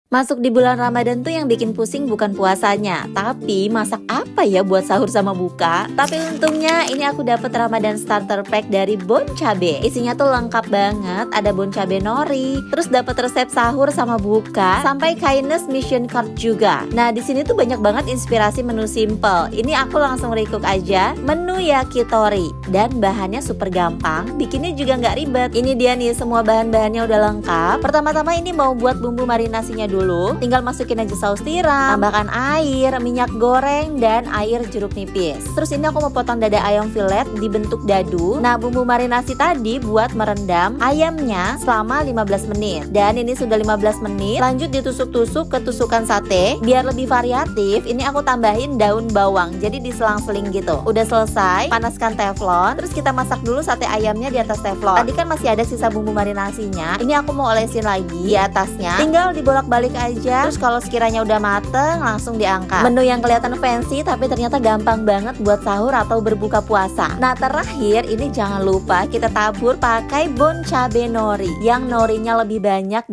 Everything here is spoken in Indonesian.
Masuk di bulan Ramadan tuh yang bikin pusing bukan puasanya, tapi masak apa ya buat sahur sama buka? Tapi untungnya ini aku dapet Ramadan Starter Pack dari Bon Cabe. Isinya tuh lengkap banget, ada bon cabe nori, terus dapat resep sahur sama buka, sampai kindness mission card juga. Nah di sini tuh banyak banget inspirasi menu simple. Ini aku langsung recook aja, menu yakitori, dan bahannya super gampang, bikinnya juga nggak ribet. Ini dia nih, semua bahan-bahannya udah lengkap. Pertama-tama ini mau buat bumbu marinasinya dulu. Tinggal masukin aja saus tiram, tambahkan air, minyak goreng, dan air jeruk nipis. Terus ini aku mau potong dada ayam filet dibentuk dadu. Nah bumbu marinasi tadi buat merendam ayamnya selama 15 menit. Dan ini sudah 15 menit, lanjut ditusuk-tusuk ke tusukan sate. Biar lebih variatif, ini aku tambahin daun bawang, jadi diselang-seling gitu. Udah selesai, panaskan teflon. Terus kita masak dulu sate ayamnya di atas teflon. Tadi kan masih ada sisa bumbu marinasinya, ini aku mau olesin lagi di atasnya. Tinggal dibolak-balik aja. Terus kalau sekiranya udah mateng, langsung diangkat. Menu yang kelihatan fancy tapi ternyata gampang banget buat sahur atau berbuka puasa. Nah terakhir ini jangan lupa kita tabur pakai bon cabe nori, yang norinya lebih banyak